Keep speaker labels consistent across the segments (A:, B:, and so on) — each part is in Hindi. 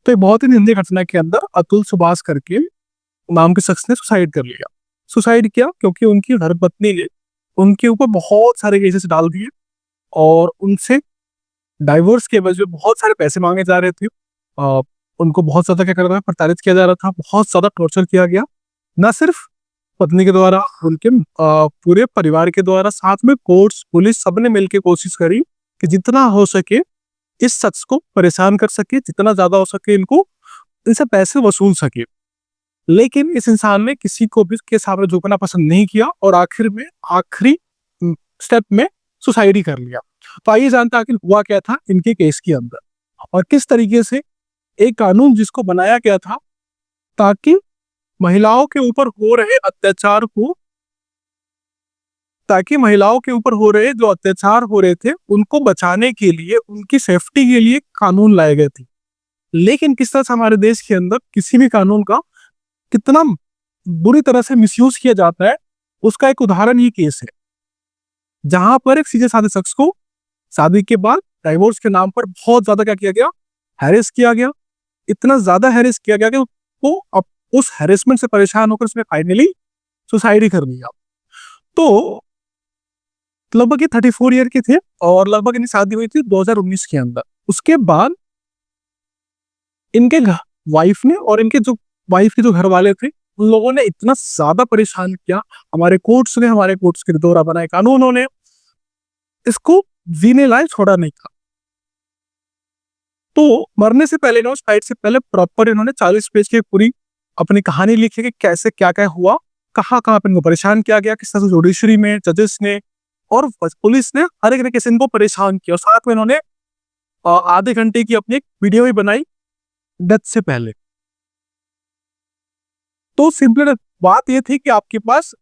A: तो एक बहुत ही निंदनीय घटना के अंदर अतुल सुभाष करके नाम के शख्स ने सुसाइड कर लिया। सुसाइड किया क्योंकि उनकी धर्मपत्नी ने उनके ऊपर बहुत सारे केसेस डाल दिए और उनसे डाइवोर्स के एवज में बहुत सारे पैसे मांगे जा रहे थे। उनको बहुत ज्यादा क्या कर रहा है, प्रताड़ित किया जा रहा था, बहुत ज्यादा टॉर्चर किया गया, न सिर्फ पत्नी के द्वारा, उनके पूरे परिवार के द्वारा, साथ में कोर्ट्स, पुलिस, सबने मिलकर कोशिश करी कि जितना हो सके इस शख्स को परेशान कर सके, जितना ज्यादा हो सके इनको इनसे पैसे वसूल सके। लेकिन इस इंसान ने किसी को भी के सामने झुकना पसंद नहीं किया और आखिर में आखिरी स्टेप में सुसाइड ही कर लिया। तो आइए जानते हैं आखिर हुआ क्या था इनके केस के अंदर और किस तरीके से एक कानून जिसको बनाया गया था ताकि महिलाओं के ऊपर हो रहे अत्याचार को, ताकि महिलाओं के ऊपर हो रहे जो अत्याचार हो रहे थे उनको बचाने के लिए, उनकी सेफ्टी के लिए कानून लाए गए थे। लेकिन किस तरह से हमारे देश के अंदर किसी भी कानून का कितना बुरी तरह से मिसयूज किया जाता है, उसका एक उदाहरण ये केस है, जहां पर एक सीधे साधे शख्स को शादी के बाद डाइवोर्स के नाम पर बहुत ज्यादा क्या किया गया, हैरेस किया गया। इतना ज्यादा हैरेस किया गया कि वो अब उस हैरेसमेंट से परेशान होकर उसने फाइनली सुसाइड ही कर लिया। तो लगभग ये 34 ईयर के थे और लगभग इनकी शादी हुई थी 2019 के अंदर। उसके बाद इनके वाइफ ने और इनके जो वाइफ के जो घर वाले थे उन लोगों ने इतना ज्यादा परेशान किया, हमारे कोर्ट्स के दौरा बनाए, कानूनों ने इसको जीने लायक छोड़ा नहीं था। तो मरने से पहले ना, सुसाइड से पहले प्रॉपर इन्होंने 40 पेज की पूरी अपनी कहानी लिखी कि कैसे क्या क्या हुआ, कहाँ कहाँ पे इनको परेशान किया गया, किस तरह से जुडिशरी में, जजेस ने और पुलिस ने हर एक तरीके से इनको परेशान किया। और साथ में इन्होंने आधे घंटे की अपनी एक वीडियो भी बनाई डेथ से पहले। तो सिंपल बात ये थी कि आपके पास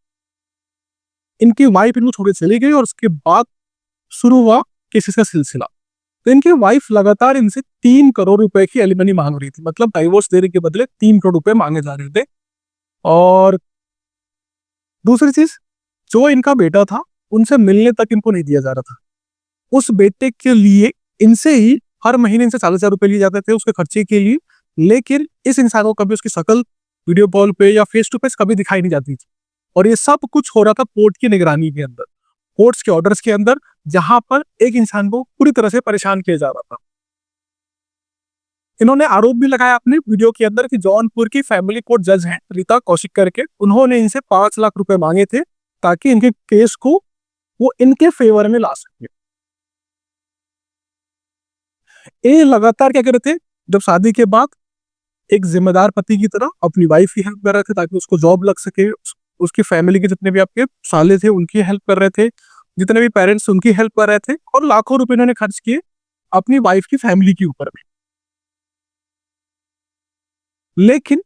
A: इनकी वाइफ इनको छोड़ के चली गई और उसके बाद शुरू हुआ केसेस का सिलसिला। तो इनकी वाइफ लगातार इनसे 3 करोड़ रुपए की एलिमनी मांग रही थी, मतलब डाइवोर्स देने के बदले 3 करोड़ रुपए मांगे जा रहे थे। और दूसरी चीज, जो इनका बेटा था उनसे मिलने तक इनको नहीं दिया जा रहा था। उस बेटे के लिए इनसे ही हर महीने इनसे 40,000 रुपए लिए जाते थे उसके खर्चे के लिए। लेकिन इस इंसान को कभी उसकी शक्ल वीडियो कॉल पे या फेस टू फेस कभी दिखाई नहीं जाती थी। और ये सब कुछ हो रहा था कोर्ट की निगरानी के अंदर, कोर्ट्स के ऑर्डर्स के अंदर, जहां पर एक इंसान को पूरी तरह से परेशान किया जा रहा था। इन्होंने आरोप भी लगाया अपने वीडियो के अंदर कि जौनपुर की फैमिली कोर्ट जज हैं रीता कौशिक करके, उन्होंने इनसे 5 लाख रुपए मांगे थे ताकि इनके केस को वो इनके फेवर में ला सके। ये लगातार क्या कर रहे थे, जब शादी के बाद एक जिम्मेदार पति की तरह अपनी वाइफ की हेल्प कर रहे थे ताकि उसको जॉब लग सके, उसकी फैमिली के जितने भी आपके साले थे उनकी हेल्प कर रहे थे, जितने भी पेरेंट्स उनकी हेल्प कर रहे थे, और लाखों रुपए इन्होंने खर्च किए अपनी वाइफ की फैमिली के ऊपर भी। लेकिन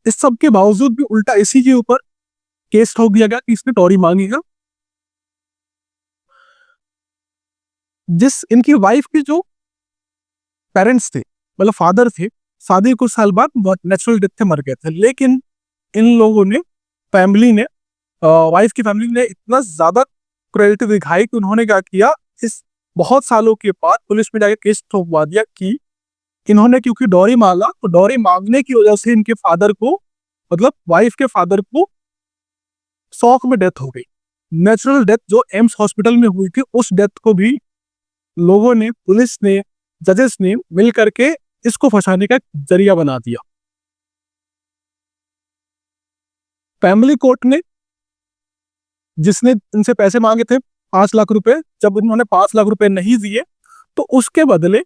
A: इस सब के बावजूद भी उल्टा इसी के ऊपर केस ठोक दिया गया कि इसने टॉरी मांगेगा। जिस इनकी वाइफ के जो पेरेंट्स थे, मतलब फादर थे, शादी कुछ साल बाद नेचुरल डेथ से मर गए थे। लेकिन इन लोगों ने, फैमिली ने, वाइफ की फैमिली ने इतना ज्यादा क्रुएल्टी दिखाई कि उन्होंने क्या किया, इस बहुत सालों के बाद पुलिस में जाके केस ठोकवा दिया कि इन्होंने क्योंकि डॉरी मांगा, तो डॉरी मांगने की वजह से इनके फादर को, मतलब वाइफ के फादर को शॉक में डेथ हो गई। नेचुरल डेथ जो एम्स हॉस्पिटल में हुई थी, उस डेथ को भी लोगों ने, पुलिस ने, जजेस ने मिल करके इसको फंसाने का जरिया बना दिया। फैमिली कोर्ट ने, जिसने इनसे पैसे मांगे थे 5 लाख रुपए, जब उन्होंने 5 लाख रुपए नहीं दिए तो उसके बदले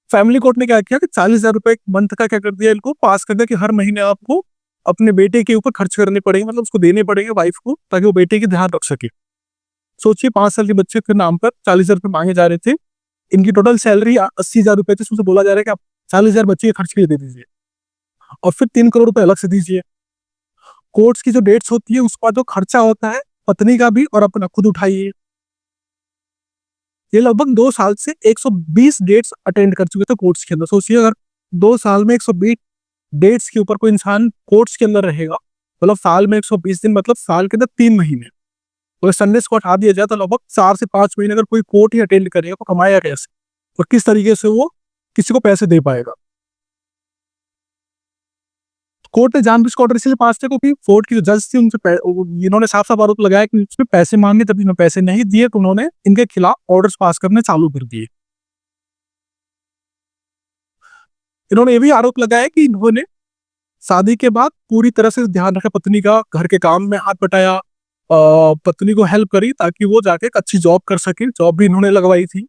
A: फैमिली कोर्ट ने क्या किया कि 40,000 रुपए मंथ का क्या कर दिया, इनको पास कर दिया कि हर महीने आपको अपने बेटे के ऊपर खर्च करने पड़ेंगे, मतलब उसको देने पड़ेंगे वाइफ को, ताकि वो बेटे की ध्यान रख सके। सोचिए 5 साल के बच्चे के नाम पर 40,000 रुपए मांगे जा रहे थे। इनकी टोटल सैलरी 80,000 रुपए थी, उसमें बोला जा रहा है कि आप 40,000 बच्चे के खर्च के लिए दे दीजिए और फिर 3 करोड़ रुपए अलग से दीजिए। कोर्ट्स की जो डेट्स होती है उसका जो खर्चा होता है पत्नी का भी और अपना खुद उठाइए। ये लगभग 2 साल से 120 डेट्स अटेंड कर चुके थे कोर्ट्स के अंदर। सोचिए अगर 2 साल में 120 डेट्स के ऊपर कोई इंसान कोर्ट्स के अंदर रहेगा, मतलब साल में 120 दिन, मतलब साल के अंदर 3 महीने, तो संडे को हटा दिया जाए तो लगभग 4 से 5 महीने अगर कोई कोर्ट ही अटेंड करेगा तो कमाया कैसे और किस तरीके से वो किसी को पैसे दे पाएगा। कोर्ट ने जानबूझ के ऑर्डर इसलिए पास थे क्योंकि कोर्ट की जो जज थी उनसे इन्होंने साफ साफ आरोप लगाया कि उसमें पैसे मांगे, तभी इन्होंने पैसे नहीं दिए तो उन्होंने इनके खिलाफ ऑर्डर्स पास करने चालू कर दिए। इन्होंने ये भी आरोप लगाया कि इन्होंने शादी के बाद पूरी तरह से ध्यान रखा पत्नी का, घर के काम में हाथ बटाया, पत्नी को हेल्प करी ताकि वो जाके एक अच्छी जॉब कर सके। जॉब भी इन्होंने लगवाई थी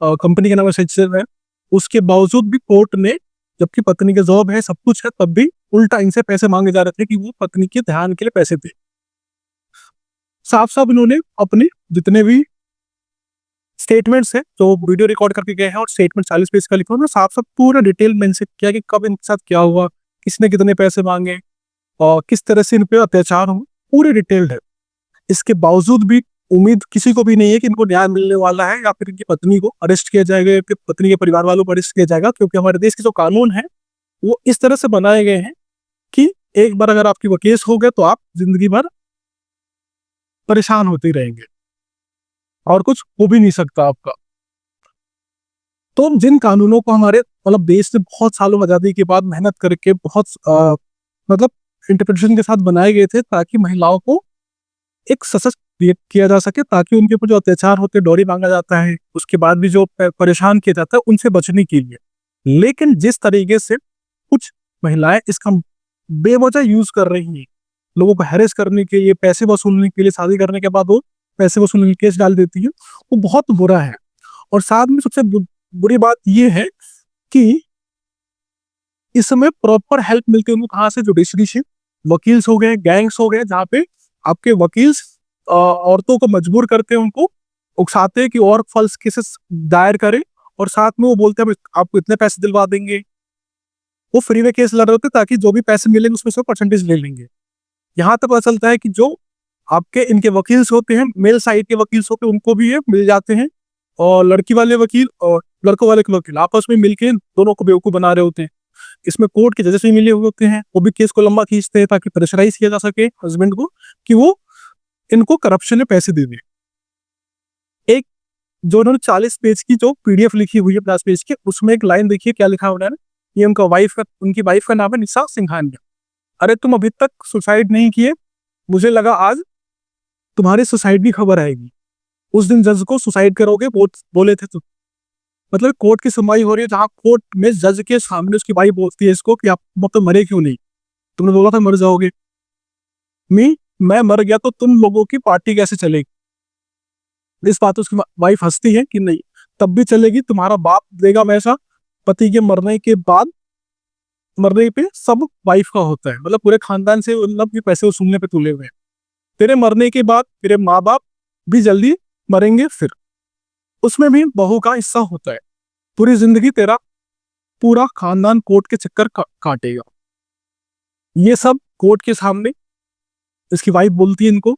A: कंपनी के नाम है। उसके बावजूद भी कोर्ट ने, जबकि पत्नी का जॉब है, सब कुछ है, तब भी उल्टा इनसे पैसे मांगे जा रहे थे कि वो पत्नी के ध्यान के लिए पैसे दे। साफ साफ इन्होंने अपने जितने भी स्टेटमेंट्स है जो वीडियो रिकॉर्ड करके गए हैं और स्टेटमेंट 40 पेज का लिखा उन्होंने साफ साफ पूरा डिटेल मेंशन किया कि कब इनके साथ क्या हुआ, किसने कितने पैसे मांगे और किस तरह से इन पे अत्याचार हुए, पूरे डिटेल्ड है। इसके बावजूद भी उम्मीद किसी को भी नहीं है कि इनको न्याय मिलने वाला है या फिर इनकी पत्नी को अरेस्ट किया जाएगा या फिर पत्नी के परिवार वालों को अरेस्ट किया जाएगा, क्योंकि हमारे देश के जो कानून है वो इस तरह से बनाए गए हैं कि एक बार अगर आपकी वो केस हो गया तो आप जिंदगी भर परेशान होते रहेंगे और कुछ हो भी नहीं सकता आपका। तो जिन कानूनों को हमारे मतलब देश ने बहुत सालों आजादी के बाद मेहनत करके बहुत मतलब इंटरप्रिटेशन के साथ बनाए गए थे ताकि महिलाओं को एक सशक्त किया जा सके, ताकि उनके ऊपर जो अत्याचार होते, डोरी मांगा जाता है, उसके बाद भी जो परेशान किया जाता है, उनसे बचने के लिए। लेकिन जिस तरीके से कुछ महिलाएं इसका बेवजह यूज कर रही हैं, लोगों को हैरेस करने के लिए, पैसे वसूलने के लिए, शादी करने के बाद वो पैसे वसूलने के केस डाल देती है, वो बहुत बुरा है। और साथ में सबसे बुरी बात यह है कि इसमें प्रॉपर हेल्प मिलती है उनको कहाँ से, जुडिशरी से, वकील्स हो गए, गैंग्स हो गए, जहाँ पे आपके वकील औरतों को मजबूर करते हैं, उनको उकसाते हैं कि और फॉल्स केसेस दायर करें, और साथ में वो बोलते हैं आपको इतने पैसे दिलवा देंगे। वो फ्री में केस लड़ रहे होते ताकि जो भी पैसे मिलेंगे उसमें से परसेंटेज ले लेंगे। यहाँ तक पता चलता है कि जो आपके इनके वकील्स होते हैं, मेल साइड के वकील्स होते हैं, उनको भी ये मिल जाते हैं, और लड़की वाले वकील और लड़कों वाले के वकील आपस में मिलकर दोनों को बेवकूफ बना रहे होते हैं। इसमें कोर्ट के जजेस भी मिले हुए होते हैं, वो भी केस को लंबा खींचते हैं ताकि प्रेशराइज किया जा सके हस्बैंड को कि वो इनको करप्शन में पैसे दे दे। एक जो उन्होंने 40 पेज की जो पीडीएफ लिखी हुई है 50 पेज की, उसमें एक लाइन देखिए क्या लिखा हुआ है। ये उनकी वाइफ का नाम है निशा सिंघानिया। अरे तुम अभी तक सुसाइड नहीं किए, मुझे लगा आज तुम्हारी सुसाइड की खबर आएगी। उस दिन जज को सुसाइड करोगे बोले थे तुम। मतलब कोर्ट की सुनवाई हो रही है जहां कोर्ट में जज के सामने उसकी वाइफ बोलती है इसको कि आप तो मरे क्यों नहीं, तुमने बोला था मर जाओगे। मैं मर गया तो तुम लोगों की पार्टी कैसे चलेगी। इस बात उसकी वाइफ हंसती है कि नहीं तब भी चलेगी, तुम्हारा बाप देगा पैसा, पति के मरने के बाद, मरने पे सब वाइफ का होता है, मतलब पूरे खानदान से मतलब ये पैसे वसूलने पे तुले हुए हैं। तेरे मरने के बाद तेरे माँ बाप भी जल्दी मरेंगे, फिर उसमें भी बहू का हिस्सा होता है। पूरी जिंदगी तेरा पूरा खानदान कोर्ट के चक्कर काटेगा। ये सब कोर्ट के सामने इसकी वाइफ बोलती है इनको।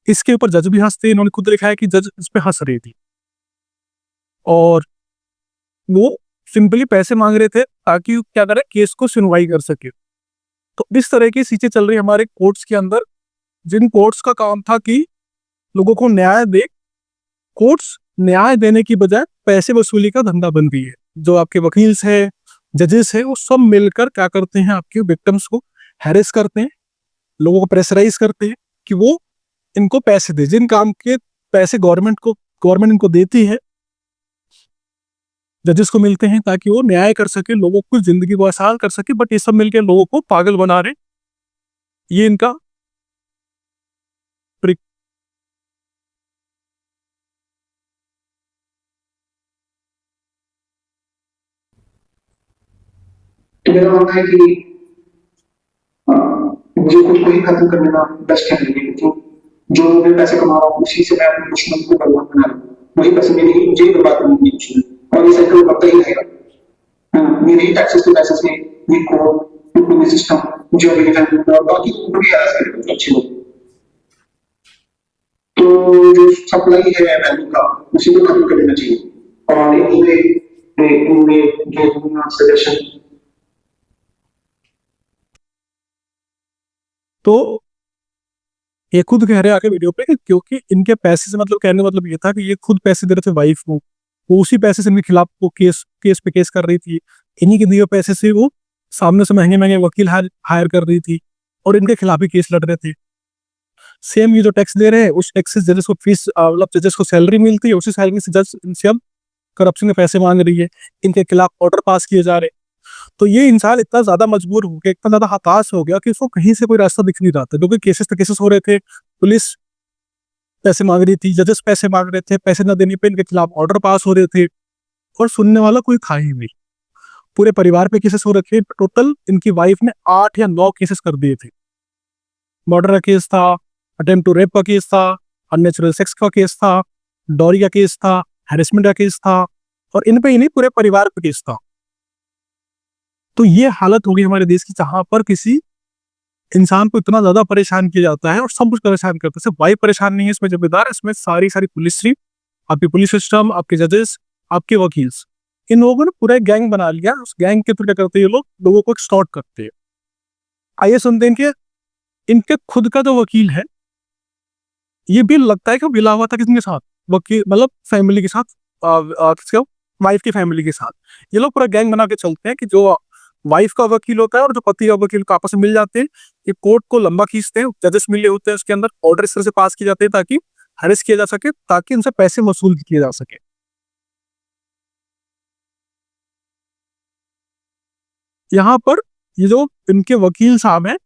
A: इसके ऊपर जज भी हंसते हैं, इन्होंने खुद लिखा है कि जज इस पे हंस रही थी और वो सिंपली पैसे मांग रहे थे ताकि क्या करे, केस को सुनवाई कर सके। तो इस तरह की चीजें चल रही हमारे कोर्ट्स के अंदर, जिन कोर्ट्स का काम था कि लोगों को न्याय दे, कोर्ट्स न्याय देने की बजाय पैसे वसूली का धंधा बन रही है। जो आपके वकील्स है, जजेस है, वो सब मिलकर क्या करते हैं, आपके विक्टिम्स को हैरेस करते हैं, लोगों को प्रेशराइज करते हैं कि वो इनको पैसे दे। जिन काम के पैसे गवर्नमेंट इनको देती है, जजेस को मिलते हैं ताकि वो न्याय कर सके, लोगों को जिंदगी को आसान कर सके, बट ये सब मिलकर लोगों को पागल बना रहे। ये इनका
B: तो मेरा मानना है कि मुझे खुद को ही खत्म कर लेना बेस्ट है मेरे लिए, जो मैं पैसे कमा रहा हूँ उसी से मैं अपने दुश्मन को बर्बाद बना रहा हूँ, वही पैसे मेरे ही मुझे बर्बाद करने की दुश्मन, और ये साइकिल बढ़ता ही रहेगा। मेरे ही टैक्सेस के पैसे से ये कोर्ट सिस्टम जो और बाकी ऊपर भी आया करेगा अच्छे लोग। तो जो सप्लाई है वैल्यू का उसी को खत्म कर देना चाहिए। और इनमें जो सजेशन
A: तो ये खुद कह रहे आके वीडियो पे क्योंकि इनके पैसे से, मतलब कहने का मतलब ये था कि ये खुद पैसे दे रहे थे वाइफ को वो उसी पैसे से इनके खिलाफ वो केस केस पे केस कर रही थी। इन्हीं के दिए हुए पैसे से वो सामने से महंगे महंगे वकील हायर कर रही थी और इनके खिलाफ ही केस लड़ रहे थे। सेम ये जो टैक्स दे रहे हैं, उस टैक्स से जजेस को फीस मतलब जजेस को सैलरी मिलती है, उसी सैलरी से जज इनसे अब करप्शन के पैसे मांग रही है, इनके खिलाफ ऑर्डर पास किए जा रहे हैं। तो ये इंसान इतना ज्यादा मजबूर हो गया, इतना ज्यादा हताश हो गया कि उसको कहीं से कोई रास्ता दिख नहीं रहा था, क्योंकि केसेस पे केसेस हो रहे थे, पुलिस पैसे मांग रही थी, जजेस पैसे मांग रहे थे, पैसे न देने पे इनके खिलाफ ऑर्डर पास हो रहे थे और सुनने वाला कोई था ही नहीं। पूरे परिवार पे केसेस हो रखे, टोटल इनकी वाइफ ने 8 या 9 केसेस कर दिए थे। मर्डर का केस था, अटेम्प्ट टू रेप का केस था, अननेचुरल सेक्स का केस था, डॉरी का केस था, हैरेसमेंट का केस था, और इन पे ही नहीं पूरे परिवार पे केस था। तो ये हालत हो गई हमारे देश की, जहां पर किसी इंसान को इतना ज्यादा परेशान किया जाता है और सब कुछ परेशान करता है। सिर्फ वाइफ परेशान नहीं है इसमें जिम्मेदार, इसमें सारी सारी पुलिस, आपकी पुलिस सिस्टम, आपके जजेस, आपके वकील, इन लोगों ने पूरा एक गैंग बना लिया। उस गैंग के थ्रू क्या करते हैं ये लोग, लोगों को एक्सटॉर्ट करते हैं। आइए सुनते हैं इनके इनके खुद का जो वकील है, ये भी लगता है कि मिला हुआ था किसके साथ, वकील मतलब फैमिली के साथ, किसके वाइफ की फैमिली के साथ। ये लोग पूरा गैंग बना के चलते हैं कि जो वाइफ का वकील होता है और जो पति का वकील को आपस में मिल जाते हैं, ये कोर्ट को लंबा खींचते हैं, जजेस मिले होते हैं, उसके अंदर ऑर्डर इस तरह से पास किए जाते हैं ताकि हरेस किया जा सके, ताकि उनसे पैसे वसूल किए जा सके। यहाँ पर ये जो इनके वकील साहब हैं,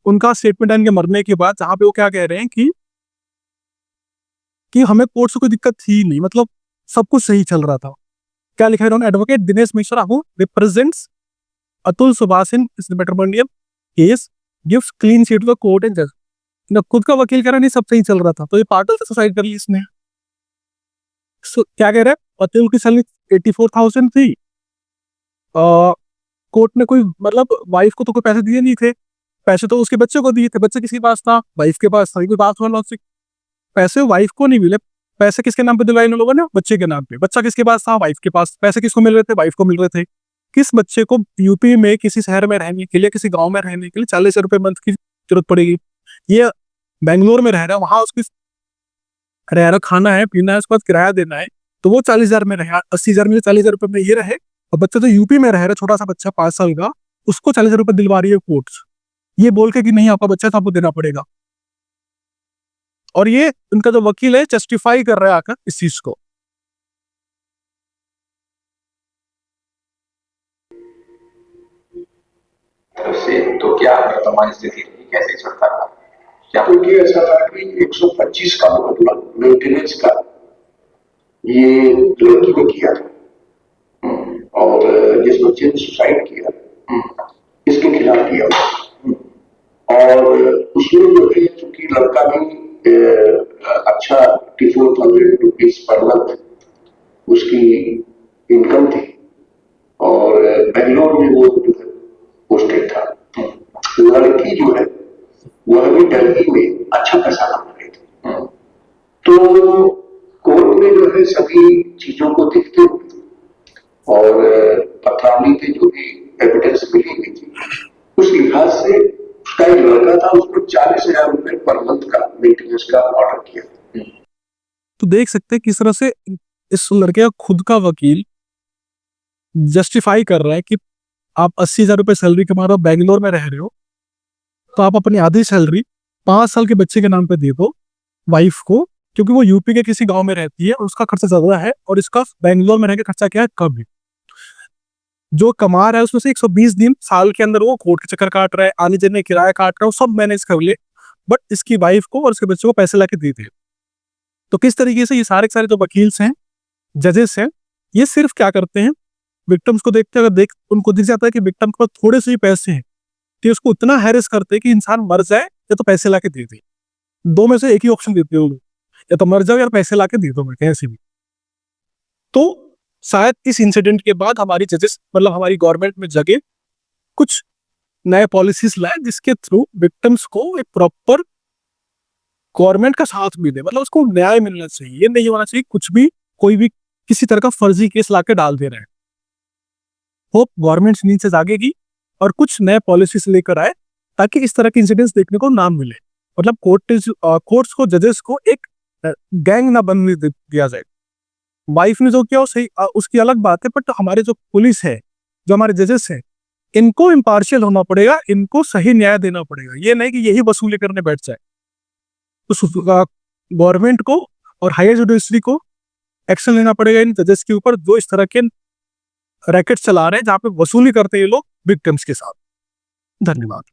A: उनका स्टेटमेंट है इनके मरने के बाद, जहां पे वो क्या कह रहे हैं कि हमें कोर्ट से कोई दिक्कत थी नहीं, मतलब सब कुछ सही चल रहा था। क्या लिखा है इन्होंने, advocate Dinesh Mishra who represents Atul Subhash in matrimonial case gives clean sheet to the court and जज। खुद का वकील कह रहा नहीं सब सही चल रहा था, तो ये पार्टल से सुसाइड कर ली इसने। क्या कह रहा है, अतुल की सैलरी 84,000 थी, कोर्ट ने कोई मतलब वाइफ को तो कोई पैसे दिए नहीं थे, पैसे तो उसके बच्चे को दिए थे, बच्चे किसके पास था, वाइफ के पास था। कोई बात हुआ लॉजिक, पैसे वाइफ को नहीं मिले, पैसे किसके नाम पे दिलवाए इन लोगों ने, बच्चे के नाम पे। बच्चा किसके पास था, वाइफ के पास। पैसे किसको मिल रहे थे, वाइफ को मिल रहे थे। किस बच्चे को यूपी में किसी शहर में रहने के लिए, किसी गांव में रहने के लिए 40,000 रुपए मंथ की जरूरत पड़ेगी, ये बेंगलोर में रह रहा है, वहां उसकी रह रहा, खाना है पीना है, उसके बाद किराया देना है, तो वो 40,000 में रहे, 80,000 में 40,000 रुपए में ये रहे। और बच्चा तो यूपी में रह रहा है, छोटा सा बच्चा 5 साल का, उसको 40,000 रुपए दिलवा रही है कोर्ट, ये बोल के कि नहीं आपका बच्चा था, आपको देना पड़ेगा। और ये उनका जो वकील है जस्टिफाई कर रहा है आकर इस चीज को।
C: से तो क्या वर्तमान स्थिति रही, कैसे चलता रहा, क्या
B: तो ये ऐसा था कि 125 का मुकदमा मेंटेनेंस का ये लड़की ने किया था, और जिस बच्चे ने सुसाइड किया इसके खिलाफ किया, और उसमें जो है चूंकि लड़का भी अच्छा 54,000 रुपीज पर मंथ उसकी इनकम थी, और बेंगलोर में वो जो है पोस्टेड था। लड़की जो है वह भी दिल्ली में अच्छा पैसा कमा रही थी। तो कोर्ट में जो है सभी चीजों को देखते हुए और पथरावली के जो भी एविडेंस मिली हुई थी, उस लिहाज से उसका एक लड़का था, उसको 40,000 रुपए पर मंथ का मेंटेनेंस का ऑर्डर किया।
A: तो देख सकते हैं किस तरह से इस लड़के का खुद का वकील जस्टिफाई कर रहा है कि आप 80,000 रुपए सैलरी कमा रहे हो, बेंगलोर में रह रहे हो, तो आप अपनी आधी सैलरी 5 साल के बच्चे के नाम पे दे दो वाइफ को, क्योंकि वो यूपी के किसी गांव में रहती है और उसका खर्चा ज्यादा है, और इसका बेंगलोर में रह के खर्चा क्या है, कम है। जो कमा रहा है उसमें से 120 दिन साल के अंदर वो कोर्ट के चक्कर काट रहा है, आने जाने किराया काट रहा है, सब मैनेज कर ले, बट इसकी वाइफ को और इसके बच्चों को पैसे लाके दे दे। तो किस तरीके से ये सारे के सारे जो वकील्स हैं, जजेस हैं, ये सिर्फ क्या करते हैं, विक्टिम्स को देखते हैं, अगर उनको दिख जाता है कि विक्टिम के पास थोड़े से ही पैसे हैं, तो उसको इतना हैरेस करते हैं कि इंसान मर जाए या तो पैसे लाके दे दे। दो में से एक ही ऑप्शन देते हो, या तो मर जाओ या पैसे लाके दे दो, मैं कैसे भी। तो शायद इस इंसिडेंट के बाद हमारी जजेस मतलब हमारी गवर्नमेंट में जगह कुछ नए पॉलिसीज लाए, जिसके थ्रू विक्टिम्स को एक प्रॉपर गवर्नमेंट का साथ मिले, मतलब उसको न्याय मिलना चाहिए। ये नहीं होना चाहिए कुछ भी कोई भी किसी तरह का फर्जी केस लाके डाल दे रहे हैं। होप गवर्नमेंट नींद से जागेगी और कुछ नए पॉलिसीज लेकर आए, ताकि इस तरह के इंसिडेंट्स देखने को ना मिले। मतलब कोर्ट्स को, जजेस को एक गैंग ना बनने दिया जाए। वाइफ ने जो किया वो सही, उसकी अलग बात है, बट हमारे जो पुलिस है, जो हमारे जजेस हैं, इनको इम्पार्शियल होना पड़ेगा, इनको सही न्याय देना पड़ेगा। ये नहीं कि यही वसूली करने बैठ जाए। तो गवर्नमेंट को और हायर जुडिशरी को एक्शन लेना पड़ेगा इन जजेस के ऊपर जो इस तरह के रैकेट चला रहे हैं, जहां पे वसूली करते हैं ये लोग विक्टिम्स के साथ। धन्यवाद।